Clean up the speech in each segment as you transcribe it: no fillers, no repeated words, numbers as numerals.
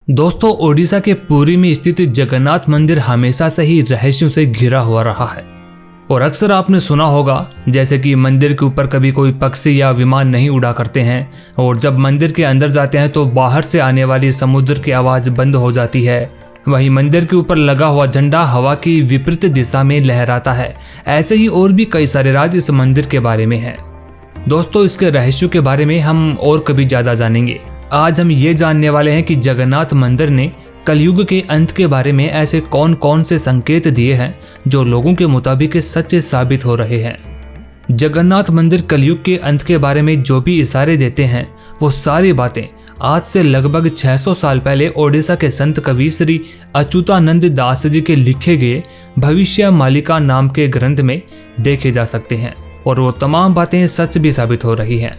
दोस्तों, ओडिशा के पुरी में स्थित जगन्नाथ मंदिर हमेशा से ही रहस्यों से घिरा हुआ रहा है और अक्सर आपने सुना होगा जैसे कि मंदिर के ऊपर कभी कोई पक्षी या विमान नहीं उड़ा करते हैं और जब मंदिर के अंदर जाते हैं तो बाहर से आने वाली समुद्र की आवाज बंद हो जाती है। वहीं मंदिर के ऊपर लगा हुआ झंडा हवा की विपरीत दिशा में लहराता है। ऐसे ही और भी कई सारे राज इस मंदिर के बारे में हैं। दोस्तों, इसके रहस्यों के बारे में हम और कभी ज्यादा जानेंगे। आज हम ये जानने वाले हैं कि जगन्नाथ मंदिर ने कलयुग के अंत के बारे में ऐसे कौन कौन से संकेत दिए हैं जो लोगों के मुताबिक सच्चे साबित हो रहे हैं। जगन्नाथ मंदिर कलयुग के अंत के बारे में जो भी इशारे देते हैं वो सारी बातें आज से लगभग 600 साल पहले ओडिशा के संत कवि श्री अच्युतानंद दास जी के लिखे गए भविष्य मालिका नाम के ग्रंथ में देखे जा सकते हैं और वो तमाम बातें सच भी साबित हो रही हैं।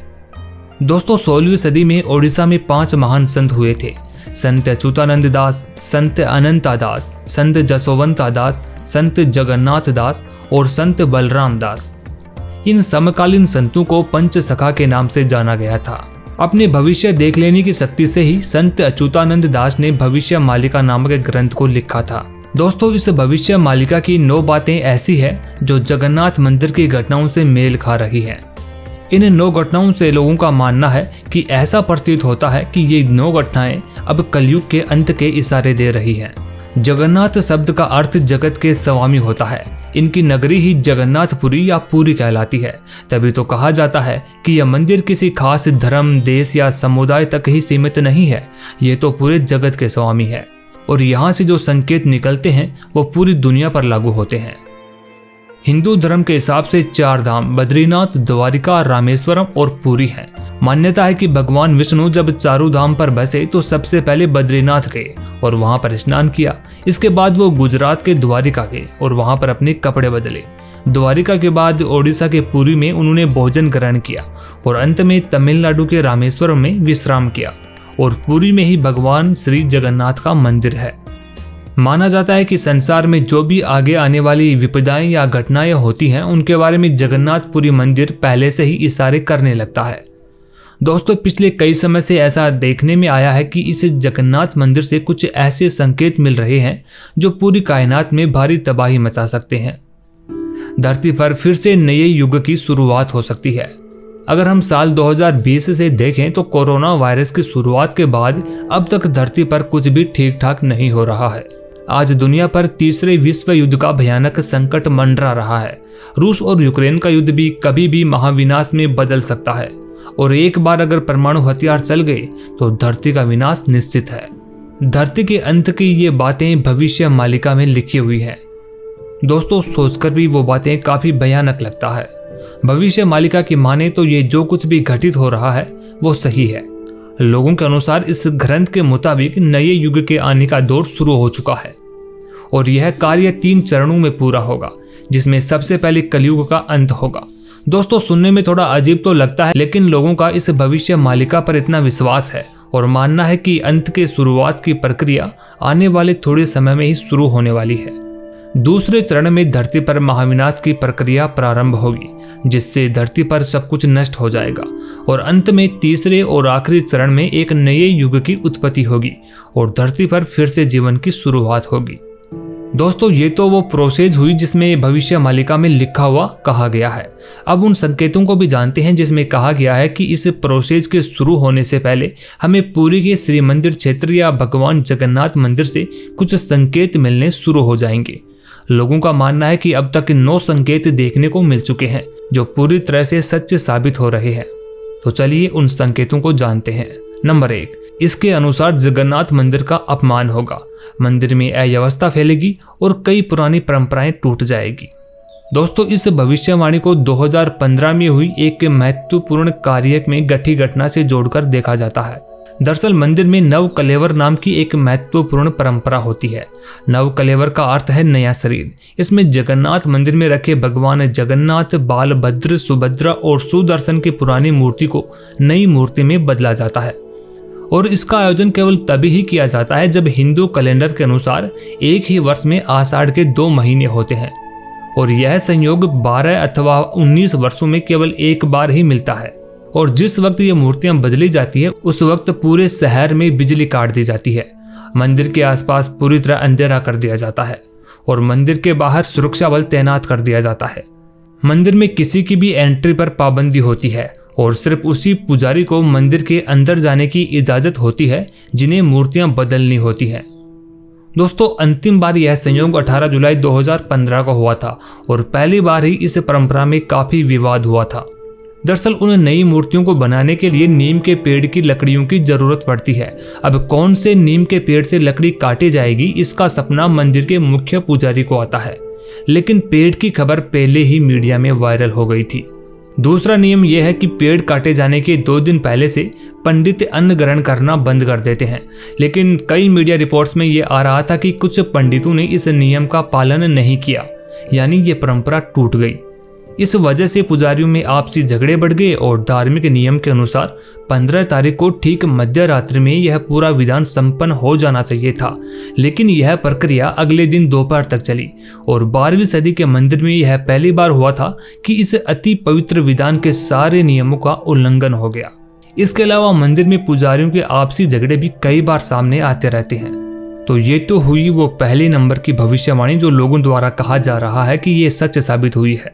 दोस्तों, 16वीं सदी में ओडिशा में 5 महान संत हुए थे। संत अच्युतानंद दास, संत अनंता दास, संत जसोवंता दास, संत जगन्नाथ दास और संत बलराम दास। इन समकालीन संतों को पंच सखा के नाम से जाना गया था। अपने भविष्य देख लेने की शक्ति से ही संत अच्युतानंद दास ने भविष्य मालिका नामक ग्रंथ को लिखा था। दोस्तों, इस भविष्य मालिका की 9 बातें ऐसी है जो जगन्नाथ मंदिर की घटनाओं से मेल खा रही है। इन 9 घटनाओं से लोगों का मानना है कि ऐसा प्रतीत होता है कि ये 9 घटनाएं अब कलयुग के अंत के इशारे दे रही हैं। जगन्नाथ शब्द का अर्थ जगत के स्वामी होता है। इनकी नगरी ही जगन्नाथपुरी या पुरी कहलाती है। तभी तो कहा जाता है कि यह मंदिर किसी खास धर्म, देश या समुदाय तक ही सीमित नहीं है, ये तो पूरे जगत के स्वामी है और यहाँ से जो संकेत निकलते हैं वो पूरी दुनिया पर लागू होते हैं। हिंदू धर्म के हिसाब से 4 धाम बद्रीनाथ, द्वारिका, रामेश्वरम और पुरी हैं। मान्यता है कि भगवान विष्णु जब चारों धाम पर बसे तो सबसे पहले बद्रीनाथ गए और वहां पर स्नान किया। इसके बाद वो गुजरात के द्वारिका गए और वहां पर अपने कपड़े बदले। द्वारिका के बाद ओडिशा के पुरी में उन्होंने भोजन ग्रहण किया और अंत में तमिलनाडु के रामेश्वरम में विश्राम किया और पुरी में ही भगवान श्री जगन्नाथ का मंदिर है। माना जाता है कि संसार में जो भी आगे आने वाली विपदाएं या घटनाएं होती हैं उनके बारे में जगन्नाथपुरी मंदिर पहले से ही इशारे करने लगता है। दोस्तों, पिछले कई समय से ऐसा देखने में आया है कि इस जगन्नाथ मंदिर से कुछ ऐसे संकेत मिल रहे हैं जो पूरी कायनात में भारी तबाही मचा सकते हैं। धरती पर फिर से नए युग की शुरुआत हो सकती है। अगर हम साल 2020 से देखें तो कोरोना वायरस की शुरुआत के बाद अब तक धरती पर कुछ भी ठीक ठाक नहीं हो रहा है। आज दुनिया पर तीसरे विश्व युद्ध का भयानक संकट मंडरा रहा है। रूस और यूक्रेन का युद्ध भी कभी भी महाविनाश में बदल सकता है और एक बार अगर परमाणु हथियार चल गए तो धरती का विनाश निश्चित है। धरती के अंत की ये बातें भविष्य मालिका में लिखी हुई हैं। दोस्तों, सोचकर भी वो बातें काफी भयानक लगता है। भविष्य मालिका की माने तो ये जो कुछ भी घटित हो रहा है वो सही है। लोगों के अनुसार इस ग्रंथ के मुताबिक नए युग के आने का दौर शुरू हो चुका है और यह कार्य 3 चरणों में पूरा होगा, जिसमें सबसे पहले कलयुग का अंत होगा। दोस्तों, सुनने में थोड़ा अजीब तो लगता है, लेकिन लोगों का इस भविष्य मालिका पर इतना विश्वास है और मानना है कि अंत के शुरुआत की प्रक्रिया आने वाले थोड़े समय में ही शुरू होने वाली है। दूसरे चरण में धरती पर महाविनाश की प्रक्रिया प्रारंभ होगी, जिससे धरती पर सब कुछ नष्ट हो जाएगा और अंत में तीसरे और आखिरी चरण में एक नए युग की उत्पत्ति होगी और धरती पर फिर से जीवन की शुरुआत होगी। दोस्तों, ये तो वो प्रोसेस हुई जिसमें भविष्य मालिका में लिखा हुआ कहा गया है। अब उन संकेतों को भी जानते हैं जिसमें कहा गया है कि इस प्रोसेस के शुरू होने से पहले हमें पुरी के श्री मंदिर क्षेत्र या भगवान जगन्नाथ मंदिर से कुछ संकेत मिलने शुरू हो जाएंगे। लोगों का मानना है कि अब तक 9 संकेत देखने को मिल चुके हैं जो पूरी तरह से सच साबित हो रहे हैं। तो चलिए उन संकेतों को जानते हैं। नंबर 1, इसके अनुसार जगन्नाथ मंदिर का अपमान होगा, मंदिर में अव्यवस्था फैलेगी और कई पुरानी परंपराएं टूट जाएगी। दोस्तों, इस भविष्यवाणी को 2015 में हुई एक महत्वपूर्ण कार्य में घटी घटना से जोड़कर देखा जाता है। दरअसल मंदिर में नव कलेवर नाम की एक महत्वपूर्ण परंपरा होती है। नव कलेवर का अर्थ है नया शरीर। इसमें जगन्नाथ मंदिर में रखे भगवान जगन्नाथ, बालभद्र, सुभद्रा और सुदर्शन की पुरानी मूर्ति को नई मूर्ति में बदला जाता है और इसका आयोजन केवल तभी ही किया जाता है जब हिंदू कैलेंडर के अनुसार एक ही वर्ष में आषाढ़ के 2 महीने होते हैं और यह संयोग 12 अथवा 19 वर्षों में केवल एक बार ही मिलता है। और जिस वक्त ये मूर्तियां बदली जाती है उस वक्त पूरे शहर में बिजली काट दी जाती है। मंदिर के आसपास पूरी तरह अंधेरा कर दिया जाता है और मंदिर के बाहर सुरक्षा बल तैनात कर दिया जाता है। मंदिर में किसी की भी एंट्री पर पाबंदी होती है और सिर्फ उसी पुजारी को मंदिर के अंदर जाने की इजाजत होती है जिन्हें मूर्तियां बदलनी होती हैं। दोस्तों, अंतिम बार यह संयोग 18 जुलाई 2015 को हुआ था और पहली बार ही इस परंपरा में काफी विवाद हुआ था। दरअसल उन नई मूर्तियों को बनाने के लिए नीम के पेड़ की लकड़ियों की जरूरत पड़ती है। अब कौन से नीम के पेड़ से लकड़ी काटी जाएगी, इसका सपना मंदिर के मुख्य पुजारी को आता है, लेकिन पेड़ की खबर पहले ही मीडिया में वायरल हो गई थी। दूसरा नियम यह है कि पेड़ काटे जाने के 2 दिन पहले से पंडित अन्न ग्रहण करना बंद कर देते हैं, लेकिन कई मीडिया रिपोर्ट्स में यह आ रहा था कि कुछ पंडितों ने इस नियम का पालन नहीं किया, यानी ये परंपरा टूट गई। इस वजह से पुजारियों में आपसी झगड़े बढ़ गए और धार्मिक नियम के अनुसार 15 तारीख को ठीक मध्य रात्रि में यह पूरा विधान संपन्न हो जाना चाहिए था, लेकिन यह प्रक्रिया अगले दिन दोपहर तक चली और 12वीं सदी के मंदिर में यह पहली बार हुआ था कि इस अति पवित्र विधान के सारे नियमों का उल्लंघन हो गया। इसके अलावा मंदिर में पुजारियों के आपसी झगड़े भी कई बार सामने आते रहते हैं। तो ये तो हुई वो पहले नंबर की भविष्यवाणी जो लोगों द्वारा कहा जा रहा है कि ये सच साबित हुई है।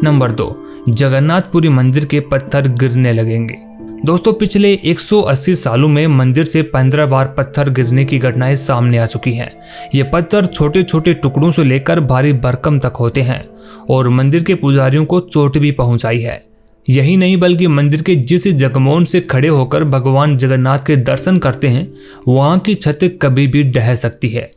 नंबर 2, जगन्नाथपुरी मंदिर के पत्थर गिरने लगेंगे। दोस्तों, पिछले 180 सालों में मंदिर से 15 बार पत्थर गिरने की घटनाएं सामने आ चुकी हैं। ये पत्थर छोटे छोटे टुकड़ों से लेकर भारी भरकम तक होते हैं और मंदिर के पुजारियों को चोट भी पहुंचाई है। यही नहीं बल्कि मंदिर के जिस जगमोहन से खड़े होकर भगवान जगन्नाथ के दर्शन करते हैं, वहां की छत कभी भी ढह सकती है।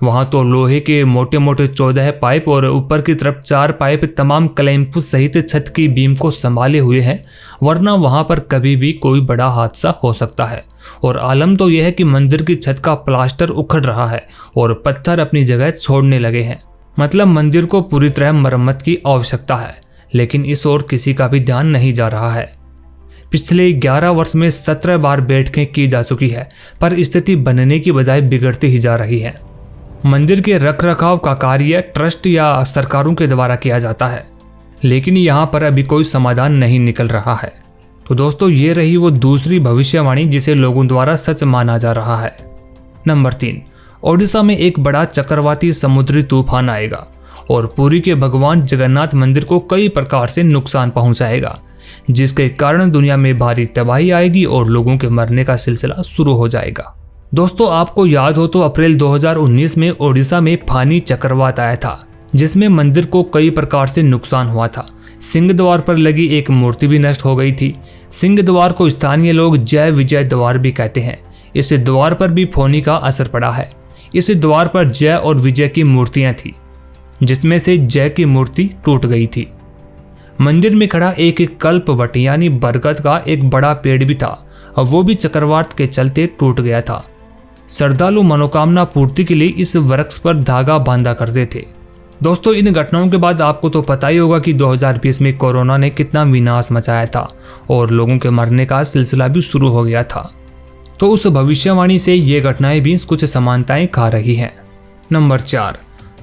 वहां तो लोहे के मोटे मोटे 14 पाइप और ऊपर की तरफ 4 पाइप तमाम क्लैंप सहित छत की बीम को संभाले हुए हैं, वरना वहां पर कभी भी कोई बड़ा हादसा हो सकता है। और आलम तो यह है कि मंदिर की छत का प्लास्टर उखड़ रहा है और पत्थर अपनी जगह छोड़ने लगे हैं। मतलब मंदिर को पूरी तरह मरम्मत की आवश्यकता है, लेकिन इस ओर किसी का भी ध्यान नहीं जा रहा है। पिछले 11 वर्ष में 17 बार बैठकें की जा चुकी है, पर स्थिति बनने की बजाय बिगड़ती ही जा रही है। मंदिर के रखरखाव का कार्य ट्रस्ट या सरकारों के द्वारा किया जाता है, लेकिन यहाँ पर अभी कोई समाधान नहीं निकल रहा है। तो दोस्तों, ये रही वो दूसरी भविष्यवाणी जिसे लोगों द्वारा सच माना जा रहा है। नंबर 3, ओडिशा में एक बड़ा चक्रवाती समुद्री तूफान आएगा और पुरी के भगवान जगन्नाथ मंदिर को कई प्रकार से नुकसान पहुंचाएगा, जिसके कारण दुनिया में भारी तबाही आएगी और लोगों के मरने का सिलसिला शुरू हो जाएगा। दोस्तों, आपको याद हो तो अप्रैल 2019 में ओडिशा में फानी चक्रवात आया था, जिसमें मंदिर को कई प्रकार से नुकसान हुआ था। सिंह द्वार पर लगी एक मूर्ति भी नष्ट हो गई थी। सिंह द्वार को स्थानीय लोग जय विजय द्वार भी कहते हैं। इस द्वार पर भी फोनी का असर पड़ा है। इस द्वार पर जय और विजय की मूर्तियां थी, जिसमें से जय की मूर्ति टूट गई थी। मंदिर में खड़ा एक कल्पवट यानी बरगद का एक बड़ा पेड़ भी था और वो भी चक्रवात के चलते टूट गया था। श्रद्धालु मनोकामना पूर्ति के लिए इस वृक्ष पर धागा बांधा करते थे। दोस्तों, इन घटनाओं के बाद आपको तो पता ही होगा कि 2020 में कोरोना ने कितना विनाश मचाया था और लोगों के मरने का सिलसिला भी शुरू हो गया था। तो उस भविष्यवाणी से ये घटनाएं भी कुछ समानताएं खा रही हैं। नंबर 4,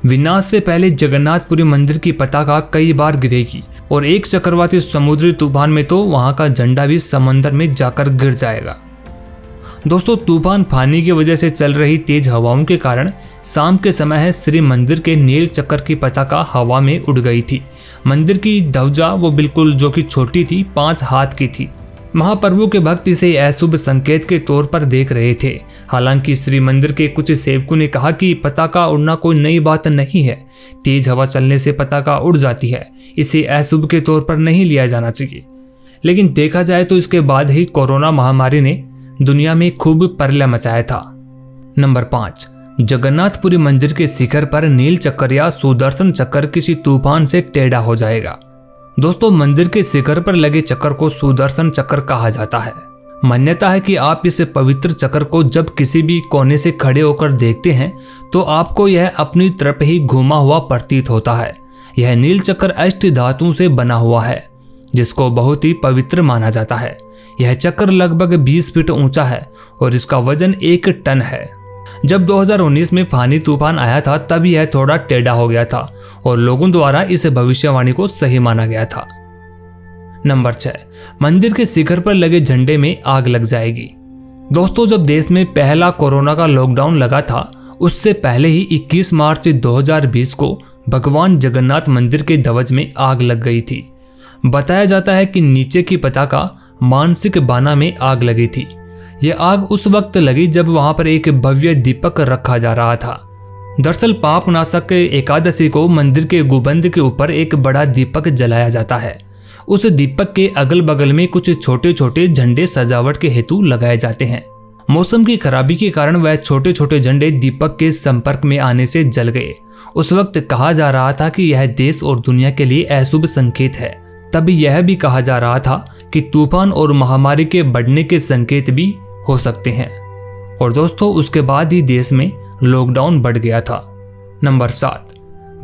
विनाश से पहले जगन्नाथपुरी मंदिर की पताका कई बार गिरेगी और एक चक्रवाती समुद्री तूफान में तो वहां का झंडा भी समंदर में जाकर गिर जाएगा। दोस्तों, तूफान फानी की वजह से चल रही तेज हवाओं के कारण शाम के समय है श्री मंदिर के नील चक्र की पताका हवा में उड़ गई थी। मंदिर की ध्वजा वो बिल्कुल जो कि छोटी थी, 5 हाथ की थी। महाप्रभु के भक्त इसे अशुभ संकेत के तौर पर देख रहे थे। हालांकि श्री मंदिर के कुछ सेवकों ने कहा कि पताका उड़ना कोई नई बात नहीं है, तेज हवा चलने से पताका उड़ जाती है, इसे अशुभ के तौर पर नहीं लिया जाना चाहिए। लेकिन देखा जाए तो इसके बाद ही कोरोना महामारी ने दुनिया में खूब प्रलय मचाया था। नंबर 5, जगन्नाथपुरी मंदिर के शिखर पर नील चक्र या सुदर्शन चक्र किसी तूफान से टेढ़ा हो जाएगा। दोस्तों, मंदिर के शिखर पर लगे चक्र को सुदर्शन चक्र कहा जाता है। मान्यता है कि आप इस पवित्र चक्र को जब किसी भी कोने से खड़े होकर देखते हैं तो आपको यह अपनी तरफ ही घूमा हुआ प्रतीत होता है। यह नील चक्र अष्ट धातुओं से बना हुआ है, जिसको बहुत ही पवित्र माना जाता है। यह चक्र लगभग 20 फीट ऊंचा है और इसका वजन 1 टन है। जब 2019 में फानी तूफान आया था तब यह थोड़ा टेढ़ा हो गया था और लोगों द्वारा इस भविष्यवाणी को सही माना गया था। नंबर 6, मंदिर के शिखर पर लगे झंडे में आग लग जाएगी। दोस्तों, जब देश में पहला कोरोना का लॉकडाउन लगा था, उससे पहले ही 21 मार्च 2020 को भगवान जगन्नाथ मंदिर के ध्वज में आग लग गई थी। बताया जाता है कि नीचे की पताका मानसिक बाना में आग लगी थी। यह आग उस वक्त लगी जब वहां पर एक भव्य दीपक रखा जा रहा था। दरअसल पापनाशक एकादशी को मंदिर के गुंबद के ऊपर एक बड़ा दीपक जलाया जाता है। उस दीपक के अगल बगल में कुछ छोटे छोटे झंडे सजावट के हेतु लगाए जाते हैं। मौसम की खराबी के कारण वह छोटे छोटे झंडे दीपक के संपर्क में आने से जल गए। उस वक्त कहा जा रहा था कि यह देश और दुनिया के लिए अशुभ संकेत है। तभी यह भी कहा जा रहा था कि तूफान और महामारी के बढ़ने के संकेत भी हो सकते हैं। और दोस्तों, उसके बाद ही देश में लॉकडाउन बढ़ गया था। नंबर 7,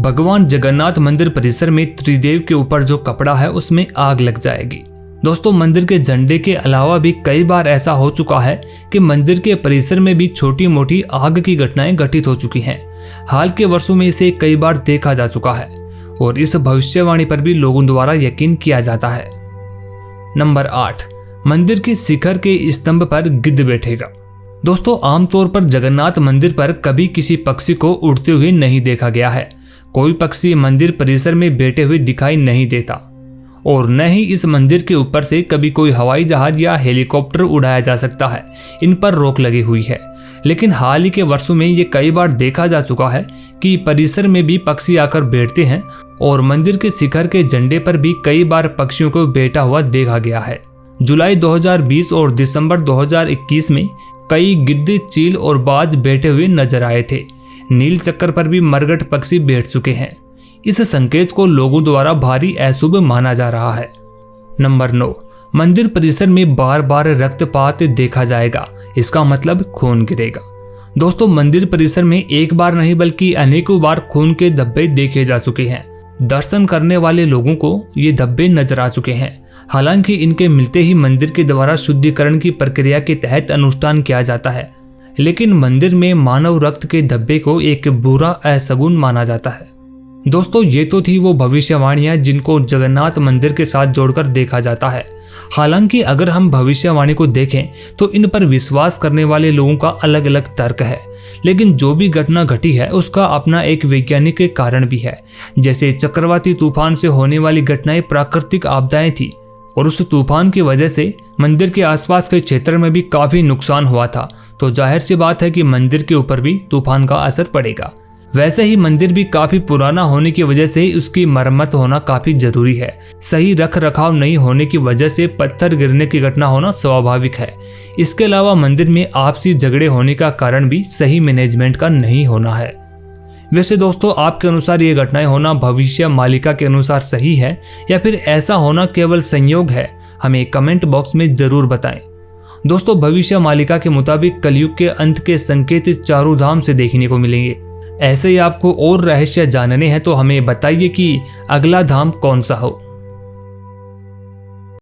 भगवान जगन्नाथ मंदिर परिसर में त्रिदेव के ऊपर जो कपड़ा है उसमें आग लग जाएगी। दोस्तों, मंदिर के झंडे के अलावा भी कई बार ऐसा हो चुका है कि मंदिर के परिसर में भी छोटी मोटी आग की घटनाएं घटित हो चुकी हैं। हाल के वर्षों में इसे कई बार देखा जा चुका है और इस भविष्यवाणी पर भी लोगों द्वारा यकीन किया जाता है। नंबर 8, मंदिर के शिखर के स्तंभ पर गिद्ध बैठेगा। दोस्तों, आमतौर पर जगन्नाथ मंदिर पर कभी किसी पक्षी को उड़ते हुए नहीं देखा गया है। कोई पक्षी मंदिर परिसर में बैठे हुए दिखाई नहीं देता और न ही इस मंदिर के ऊपर से कभी कोई हवाई जहाज या हेलीकॉप्टर उड़ाया जा सकता है। इन पर रोक लगी हुई है। लेकिन हाल ही के वर्षों में ये कई बार देखा जा चुका है कि परिसर में भी पक्षी आकर बैठते हैं और मंदिर के शिखर के झंडे पर भी कई बार पक्षियों को बैठा हुआ देखा गया है। जुलाई 2020 और दिसंबर 2021 में कई गिद्ध, चील और बाज बैठे हुए नजर आए थे। नील चक्कर पर भी मरघट पक्षी बैठ चुके हैं। इस संकेत को लोगों द्वारा भारी अशुभ माना जा रहा है। नंबर 9, मंदिर परिसर में बार बार रक्तपात देखा जाएगा। इसका मतलब खून गिरेगा। दोस्तों, मंदिर परिसर में एक बार नहीं बल्कि अनेकों बार खून के धब्बे देखे जा चुके हैं। दर्शन करने वाले लोगों को ये धब्बे नजर आ चुके हैं। हालांकि इनके मिलते ही मंदिर के द्वारा शुद्धिकरण की प्रक्रिया के तहत अनुष्ठान किया जाता है, लेकिन मंदिर में मानव रक्त के धब्बे को एक बुरा अशगुन माना जाता है। दोस्तों, ये तो थी वो भविष्यवाणियां जिनको जगन्नाथ मंदिर के साथ जोड़कर देखा जाता है। हालांकि अगर हम भविष्यवाणी को देखें तो इन पर विश्वास करने वाले लोगों का अलग अलग तर्क है। लेकिन जो भी घटना घटी है उसका अपना एक वैज्ञानिक कारण भी है। जैसे चक्रवाती तूफान से होने वाली घटनाएं प्राकृतिक आपदाएं थी और उस तूफान की वजह से मंदिर के आसपास के क्षेत्र में भी काफी नुकसान हुआ था, तो जाहिर सी बात है कि मंदिर के ऊपर भी तूफान का असर पड़ेगा। वैसे ही मंदिर भी काफी पुराना होने की वजह से उसकी मरम्मत होना काफी जरूरी है। सही रख रखाव नहीं होने की वजह से पत्थर गिरने की घटना होना स्वाभाविक है। इसके अलावा मंदिर में आपसी झगड़े होने का कारण भी सही मैनेजमेंट का नहीं होना है। वैसे दोस्तों, आपके अनुसार ये घटनाएं होना भविष्य मालिका के अनुसार सही है या फिर ऐसा होना केवल संयोग है? हमें कमेंट बॉक्स में जरूर बताएं। दोस्तों, भविष्य मालिका के मुताबिक कलयुग के अंत के संकेत चारों धाम से देखने को मिलेंगे। ऐसे ही आपको और रहस्य जानने हैं तो हमें बताइए कि अगला धाम कौन सा हो।